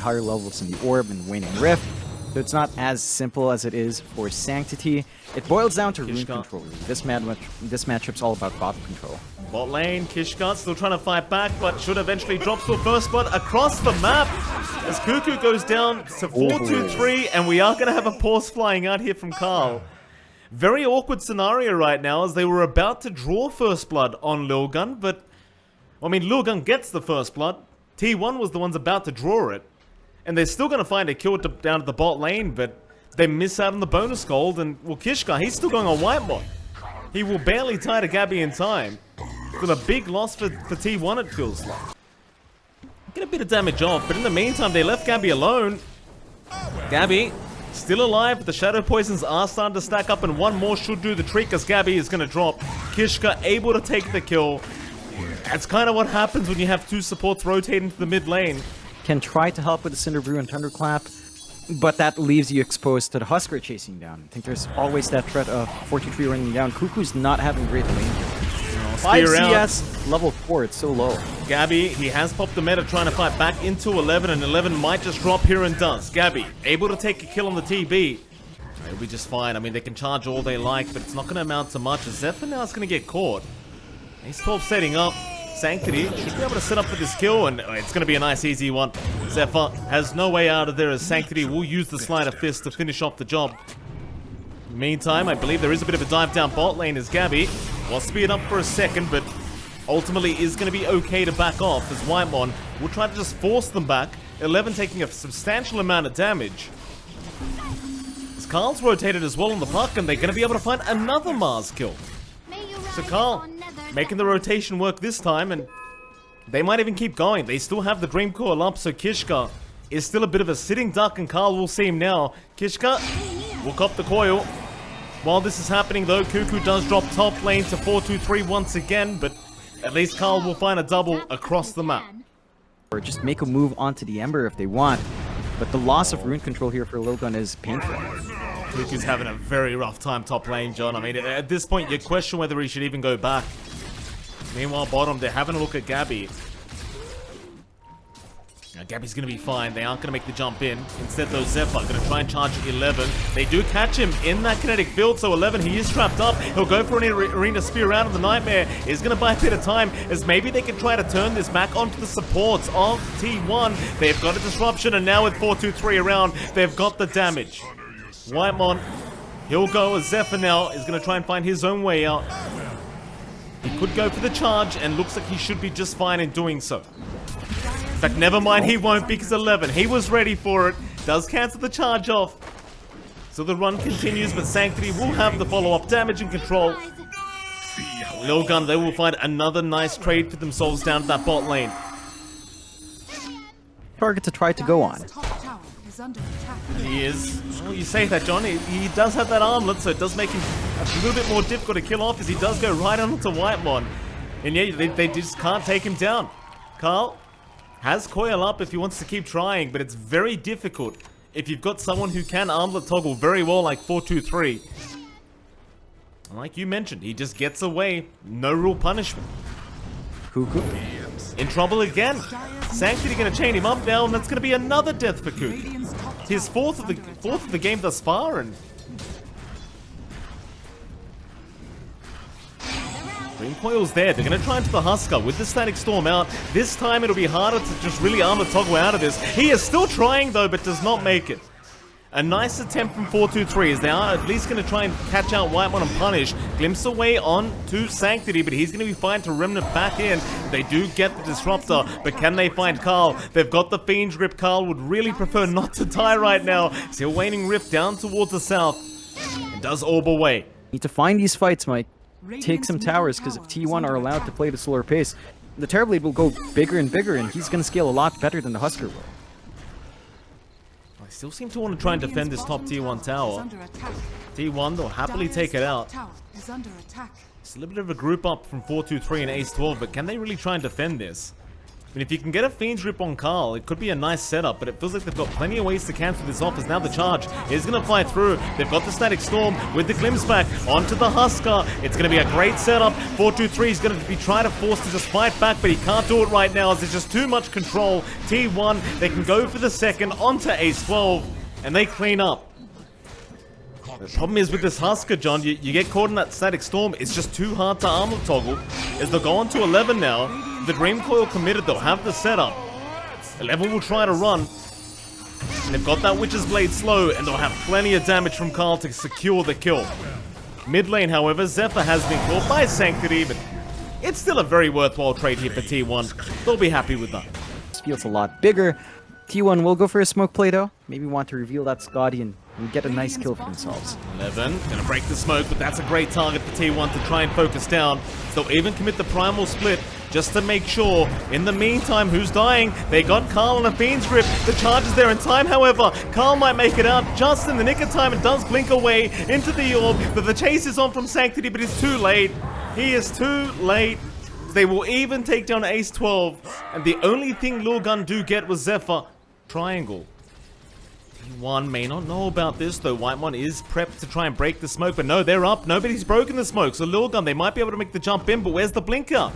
higher levels in the Orb and Waning Rift, so it's not as simple as it is for Sanctity. It boils down to rune control. This matchup's all about bot control. Bot lane, Kishka still trying to fight back, but should eventually drop to a first blood across the map as Cuckoo goes down to 4-2-3, and we are going to have a pause flying out here from Carl. Very awkward scenario right now as they were about to draw first blood on LILGUN, but I mean, LILGUN gets the first blood. T1 was the ones about to draw it. And they're still going to find a kill down at the bot lane, but they miss out on the bonus gold. And, well, Kishka, he's still going on Whitemon. He will barely tie to Gabby in time. But a big loss for T1, it feels like. Get a bit of damage off, but in the meantime, they left Gabby alone. Gabby, still alive, but the Shadow Poisons are starting to stack up, and one more should do the trick as Gabby is going to drop. Kishka able to take the kill. That's kind of what happens when you have two supports rotating to the mid lane. Can try to help with the Cinder Brew and Thunderclap, but that leaves you exposed to the Husker chasing down. I think there's always that threat of 4-2-3 running down. Cuckoo's not having great lane here. 5 CS, level 4, it's so low. Gabby, he has popped the meta trying to fight back into 11, and 11 might just drop here and does. Gabby, able to take a kill on the TB. It'll be just fine. I mean, they can charge all they like, but it's not going to amount to much, as Zephyr now is going to get caught. Ace 12 setting up. Sanctity should be able to set up for this kill, and it's going to be a nice easy one. Zephyr has no way out of there as Sanctity will use the Sleight of Fist to finish off the job. Meantime, I believe there is a bit of a dive down bot lane as Gabby will speed up for a second, but ultimately is going to be okay to back off as Whitemon will try to just force them back. 11 taking a substantial amount of damage. As Carl's rotated as well on the puck, and they're going to be able to find another Mars kill. So Carl making the rotation work this time, and they might even keep going. They still have the Dream Coil up, so Kishka is still a bit of a sitting duck, and Carl will see him now. Kishka will cop the coil. While this is happening though, Cuckoo does drop top lane to 4-2-3 once again, but at least Carl will find a double across the map. Or just make a move onto the Ember if they want, but the loss of rune control here for LILGUN is painful. Cuckoo's having a very rough time top lane, John. I mean, at this point, you question whether he should even go back. Meanwhile, bottom, they're having a look at Gabby. Now, Gabby's going to be fine. They aren't going to make the jump in. Instead, though, Zephyr going to try and charge 11. They do catch him in that kinetic field, so 11, he is trapped up. He'll go for an arena spear out of the Nightmare. Is going to buy a bit of time, as maybe they can try to turn this back onto the supports of T1. They've got a disruption, and now with 4-2-3 around, they've got the damage. Whitemon, he'll go as Zephyr now is going to try and find his own way out. He could go for the charge, and looks like he should be just fine in doing so. In fact, never mind, he won't, because 11, he was ready for it. Does cancel the charge off. So the run continues, but Sanctity will have the follow-up damage and control. LILGUN, they will find another nice trade for themselves down at that bot lane. Target to try to go on. He is. Well, you say that, John. He does have that armlet, so it does make him a little bit more difficult to kill off as he does go right onto Whitemon. And yeah, they just can't take him down. Carl has coil up if he wants to keep trying, but it's very difficult if you've got someone who can armlet toggle very well like 4-2-3. Like you mentioned, he just gets away. No real punishment. Cuckoo in trouble again. Sanctity going to chain him up now, and that's going to be another death for Cuckoo. His fourth of the game thus far, and Dream Coil's there. They're going to try into the Husker with the Static Storm out. This time it'll be harder to just really armor toggle out of this. He is still trying though, but does not make it. A nice attempt from 4-2-3 as they are at least going to try and catch out Whitemon and punish. Glimpse away on to Sanctity, but he's going to be fine to Remnant back in. They do get the Disruptor, but can they find Carl? They've got the Fiend's Grip. Carl would really prefer not to die right now. Still Waning Rift down towards the south. It does orb away. Need to find these fights, Mike. Take some towers, because if T1 are allowed to play the slower pace, the Terrorblade will go bigger and bigger, and he's going to scale a lot better than the Husker will. I still seem to want to try and defend this top T1 tower. T1, they'll happily take it out. It's a little bit of a group up from 4-2-3 and Ace 12, but can they really try and defend this? I mean, if you can get a Fiend's Grip on Carl, it could be a nice setup, but it feels like they've got plenty of ways to cancel this off, as now the charge is going to fly through. They've got the Static Storm with the Glimpse back onto the Husker. It's going to be a great setup. 423 is going to be trying to force to just fight back, but he can't do it right now as there's just too much control. T1, they can go for the second onto Ace 12, and they clean up. The problem is with this Husker, John, you get caught in that Static Storm, it's just too hard to armlet toggle. As they'll go on to 11 now, the Dream Coil committed, they'll have the setup. 11 will try to run. And they've got that Witch's Blade slow, and they'll have plenty of damage from Carl to secure the kill. Mid lane, however, Zephyr has been caught by Sanctity, but it's still a very worthwhile trade here for T1. They'll be happy with that. This feels a lot bigger. T1 will go for a smoke play though. Maybe want to reveal that Scotty and get a nice kill for themselves. 11, gonna break the smoke, but that's a great target for T1 to try and focus down. So they'll even commit the Primal Split just to make sure. In the meantime, who's dying? They got Carl on a Fiend's Grip. The charge is there in time, however. Carl might make it out just in the nick of time. It does blink away into the orb, but the chase is on from Sanctity, but it's too late. He is too late. They will even take down Ace 12, and the only thing LILGUN do get was Zephyr. Triangle. T1 may not know about this, though Whitemon is prepped to try and break the smoke, but no, they're up. Nobody's broken the smoke, so LILGUN, they might be able to make the jump in, but where's the blinker?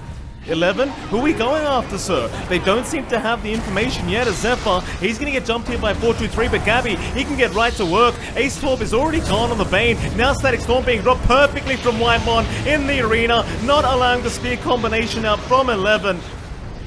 11, who are we going after, sir? They don't seem to have the information yet as Zephyr. He's going to get jumped here by 423, but Gabby, he can get right to work. Ace 12 is already gone on the Bane. Now Static Storm being dropped perfectly from Whitemon in the arena, not allowing the spear combination out from 11.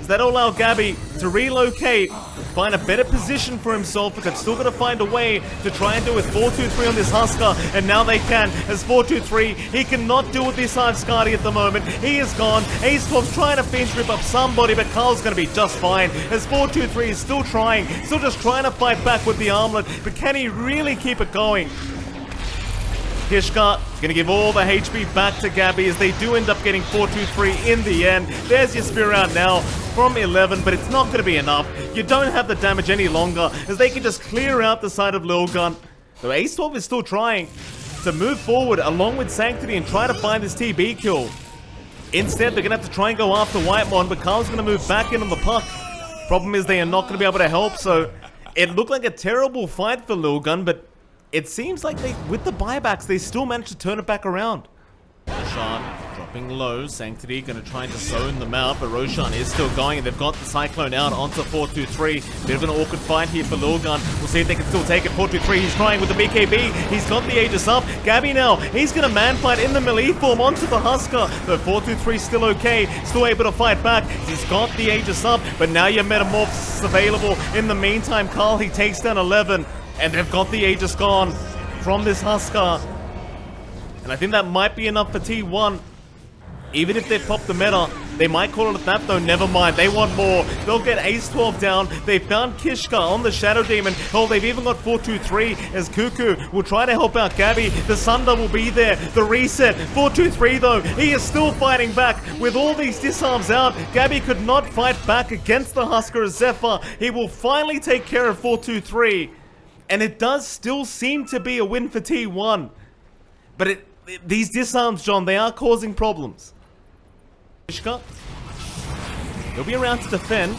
That'll allow Gabby to relocate, find a better position for himself, but they've still got to find a way to try and do with 423 on this Husker, and now they can, as 423, he cannot deal with this hard Scotty at the moment. He is gone. Ace 12's trying to Fiend's Grip up somebody, but Carl's going to be just fine, as 423 is still just trying to fight back with the armlet, but can he really keep it going? Kishka gonna give all the HP back to Gabby as they do end up getting 423 in the end. There's your spear out now from 11, but it's not gonna be enough. You don't have the damage any longer as they can just clear out the side of LILGUN. So Ace 12 is still trying to move forward along with Sanctity and try to find this TB kill. Instead, they're gonna have to try and go after Whitemon, but Carl's gonna move back in on the puck. Problem is they are not gonna be able to help, so it looked like a terrible fight for LILGUN, but it seems like with the buybacks, they still managed to turn it back around. Roshan dropping low. Sanctity going to try and zone them out, but Roshan is still going, and they've got the Cyclone out onto 423. Bit of an awkward fight here for LILGUN. We'll see if they can still take it. 423, he's trying with the BKB. He's got the Aegis up. Gabby now, he's going to man fight in the melee form onto the Husker. Though 423 still okay, still able to fight back. He's got the Aegis up, but now your Metamorphosis available. In the meantime, Carl, he takes down 11. And they've got the Aegis gone from this Husker. And I think that might be enough for T1. Even if they pop the meta, they might call it that though. Never mind, they want more. They'll get Ace 12 down. They found Kishka on the Shadow Demon. Hell, they've even got 423 as Cuckoo will try to help out Gabby. The Sunder will be there. The reset. 423 though, he is still fighting back with all these disarms out. Gabby could not fight back against the Husker as Zephyr. He will finally take care of 423. And it does still seem to be a win for T1. But these disarms, John, they are causing problems. Kishka, he'll be around to defend.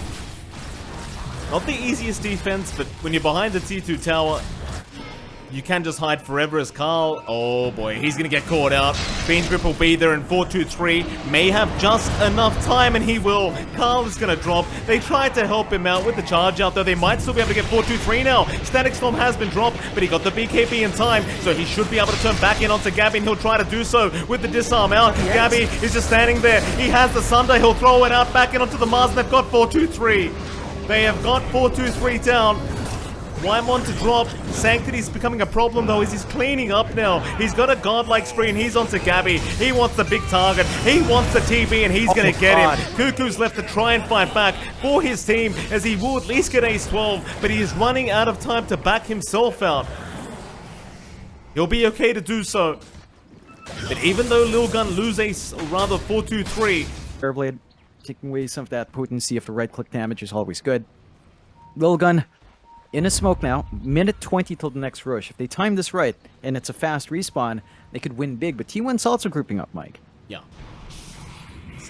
Not the easiest defense, but when you're behind the T2 tower, you can just hide forever as Carl. Oh boy, he's gonna get caught out. Fiend's Grip will be there, and 423 may have just enough time, and he will. Carl is gonna drop. They tried to help him out with the charge out, though they might still be able to get 423 now. Static Storm has been dropped, but he got the BKB in time, so he should be able to turn back in onto Gabby, and he'll try to do so with the disarm out. Yes. Gabby is just standing there. He has the Sunder. He'll throw it out back in onto the Mars, and they've got 423. They have got 423 down. Whitemon to drop. Sanctity's becoming a problem though as he's cleaning up now. He's got a godlike spree and he's onto Gabby. He wants the big target. He wants the TB and he's gonna get him. Cuckoo's left to try and fight back for his team as he will at least get Ace 12, but he is running out of time to back himself out. He'll be okay to do so. But even though LILGUN lose Ace, or rather 423. Airblade taking away some of that potency of the right click damage is always good. LILGUN in a smoke now, minute 20 till the next rush. If they time this right, and it's a fast respawn, they could win big, but T1's also grouping up, Mike. Yeah.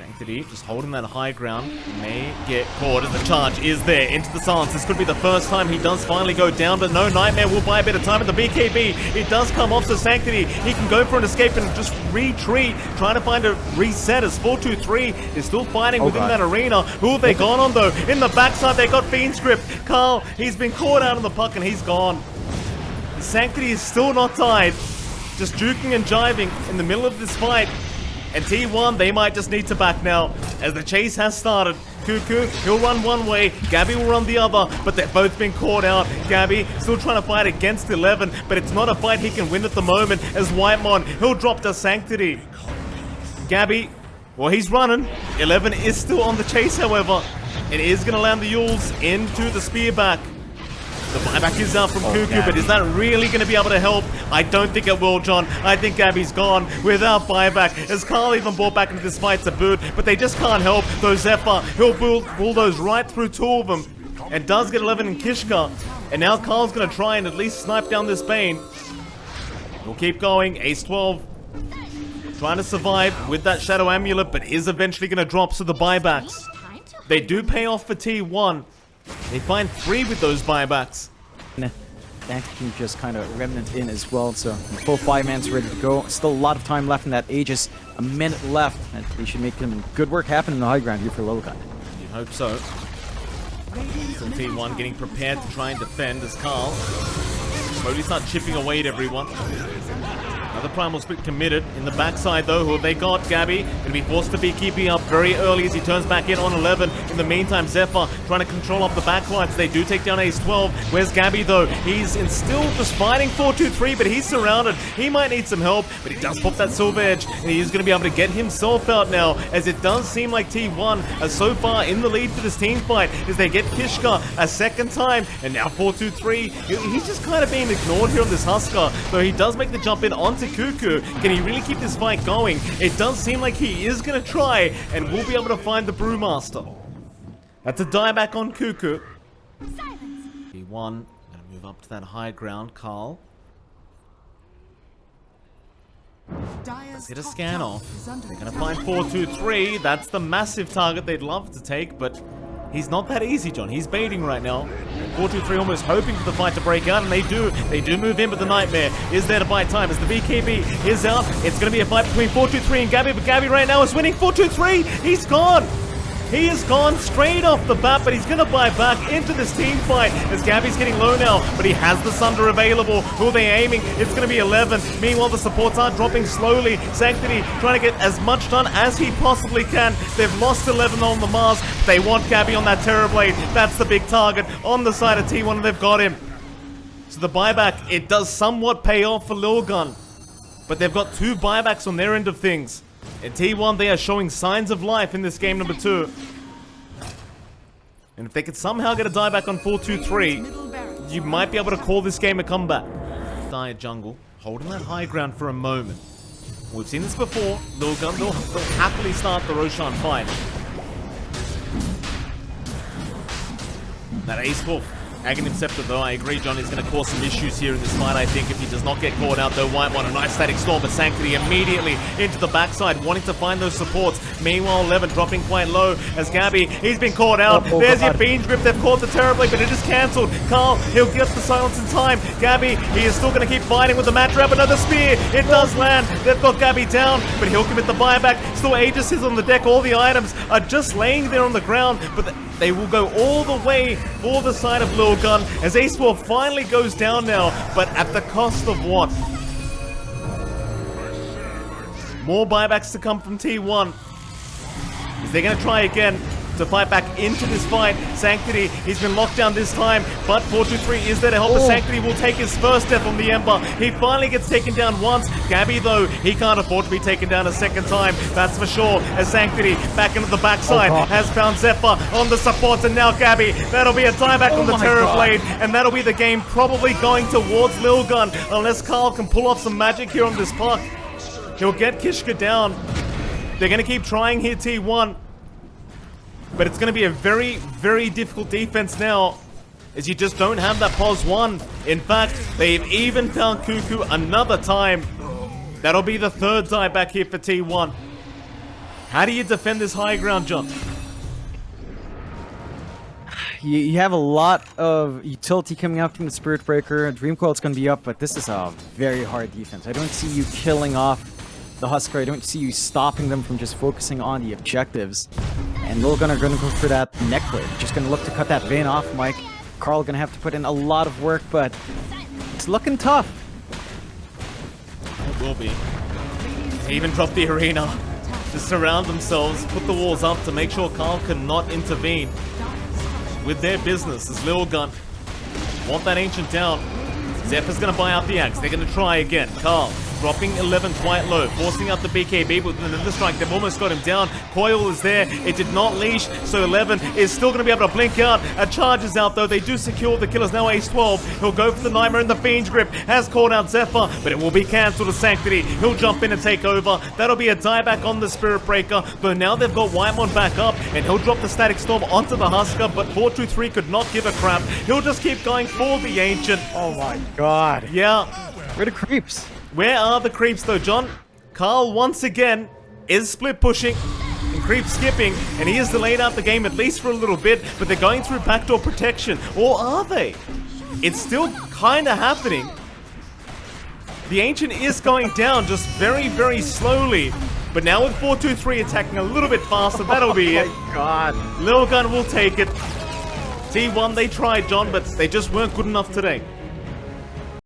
Sanctity just holding that high ground, may get caught as the charge is there into the silence. This could be the first time he does finally go down, but no, Nightmare will buy a bit of time at the BKB. It does come off, so Sanctity, he can go for an escape and just retreat, trying to find a reset as 4-2-3 is still fighting within that arena. Who have they gone on though? In the backside, they got Fiend's Grip. Carl, he's been caught out on the puck and he's gone. Sanctity is still not tied, just juking and jiving in the middle of this fight. And T1, they might just need to back now, as the chase has started. Cuckoo, he'll run one way, Gabby will run the other, but they've both been caught out. Gabby still trying to fight against 11, but it's not a fight he can win at the moment, as Whitemon, he'll drop to Sanctity. Gabby, well, he's running. 11 is still on the chase, however. It is going to land the Yules into the spear back. The buyback is out from Cuckoo, but is that really going to be able to help? I don't think it will, John. I think Gabby's gone without buyback, as Carl even brought back into this fight to boot, but they just can't help. Though Zephyr, he'll bulldoze right through two of them, and does get 11 in Kishka. And now Carl's going to try and at least snipe down this Bane. We'll keep going. Ace 12 trying to survive with that Shadow Amulet, but is eventually going to drop to the buybacks. They do pay off for T1. They find 3 with those buybacks. That can just kind of remnant in as well, so full 5-man's ready to go. Still a lot of time left in that Aegis. A minute left, and they should make them good work happen in the high ground here for LILGUN. You hope so. Still T1 getting prepared to try and defend as Carl slowly start chipping away at everyone. Another Primal Split committed. In the backside though, who have they got? Gabby going to be forced to be keeping up very early as he turns back in on 11. In the meantime, Zephyr trying to control up the backlines. They do take down Ace 12. Where's Gabby though? He's still just fighting 4-2-3, but he's surrounded. He might need some help, but he does pop that Silver Edge, and he is going to be able to get himself out now, as it does seem like T1 are so far in the lead for this team fight, as they get Kishka a second time, and now 4-2-3. He's just kind of being ignored here on this Husker, though he does make the jump in onto Cuckoo. Can he really keep this fight going? It does seem like he is going to try, and will be able to find the Brewmaster. That's a dieback on Cuckoo. He won. Gonna move up to that high ground. Carl. Let's get a scan off. They're gonna find 4-2-3. That's the massive target they'd love to take, but he's not that easy, John. He's baiting right now. 4-2-3 almost hoping for the fight to break out, and they do. They do move in, but the Nightmare is there to buy time. As the BKB is out, it's going to be a fight between 4-2-3 and Gabby, but Gabby right now is winning. 4-2-3, he's gone. He is gone straight off the bat, but he's going to buy back into this team fight as Gabby's getting low now, but he has the Sunder available. Who are they aiming? It's going to be 11. Meanwhile, the supports are dropping slowly. Sanctity trying to get as much done as he possibly can. They've lost 11 on the Mars. They want Gabby on that Terrorblade. That's the big target on the side of T1, and they've got him. So the buyback, it does somewhat pay off for LILGUN, but they've got 2 buybacks on their end of things. In T1, they are showing signs of life in this game number 2. And if they could somehow get a dieback on 4-2-3, you might be able to call this game a comeback. Dire jungle, holding that high ground for a moment. We've seen this before. LILGUN, they'll happily start the Roshan fight. That Ace Wolf. Aghanim Scepter, though, I agree, John, is going to cause some issues here in this fight, I think, if he does not get caught out, though. Whitemon, a nice static storm, but Sanctity immediately into the backside, wanting to find those supports. Meanwhile, 11 dropping quite low as Gabby, he's been caught out. There's your Fiend's Grip, they've caught the Terrorblade, but it is cancelled. Carl, he'll get the silence in time. Gabby, he is still going to keep fighting with the Mat Trap. Another spear, it does land. They've got Gabby down, but he'll commit the buyback. Still Aegis is on the deck, all the items are just laying there on the ground, but they will go all the way for the side of LILGUN as Ace 12 finally goes down now, but at the cost of what? More buybacks to come from T1. Is they going to try again to fight back into this fight? Sanctity, he's been locked down this time, but 4-2-3 is there to help. Sanctity will take his first death on the Ember. He finally gets taken down once. Gabby, though, he can't afford to be taken down a second time, that's for sure, as Sanctity back into the backside has found Zephyr on the supports, and now Gabby, that'll be a tieback on the Terrorblade, and that'll be the game probably going towards LILGUN, unless Carl can pull off some magic here on this puck. He'll get Kishka down. They're going to keep trying here, T1. But it's going to be a very, very difficult defense now, as you just don't have that pos 1. In fact, they've even found Cuckoo another time. That'll be the 3rd die back here for T1. How do you defend this high ground, John? You have a lot of utility coming out from the Spirit Breaker. Dream Coil's going to be up, but this is a very hard defense. I don't see you killing off the Husker. I don't see you stopping them from just focusing on the objectives. And LILGUN are going to go for that neckplate. Just going to look to cut that vein off, Mike. Carl going to have to put in a lot of work, but it's looking tough. It will be. They even dropped the arena to surround themselves, put the walls up to make sure Carl cannot intervene with their business as LILGUN want that Ancient down. Zephyr's gonna buy out the axe. They're gonna try again. Carl dropping 11 quite low, forcing out the BKB with another strike. They've almost got him down. Coil is there. It did not leash, so 11 is still gonna be able to blink out. A charge is out though. They do secure the killers. Now Ace 12. He'll go for the Nightmare, and the Fiend's Grip has called out Zephyr, but it will be cancelled to Sanctity. He'll jump in and take over. That'll be a dieback on the Spirit Breaker, but now they've got Whitemon back up, and he'll drop the Static Storm onto the Husker, but 423 could not give a crap. He'll just keep going for the Ancient. Oh my god. Yeah. Where are the creeps? Where are the creeps though, John? Carl once again is split pushing and creep skipping, and he has delayed out the game at least for a little bit, but they're going through backdoor protection. Or are they? It's still kind of happening. The Ancient is going down just very, very slowly. But now with 423 attacking a little bit faster, that'll be it. Oh my god. LILGUN will take it. T1, they tried, John, but they just weren't good enough today.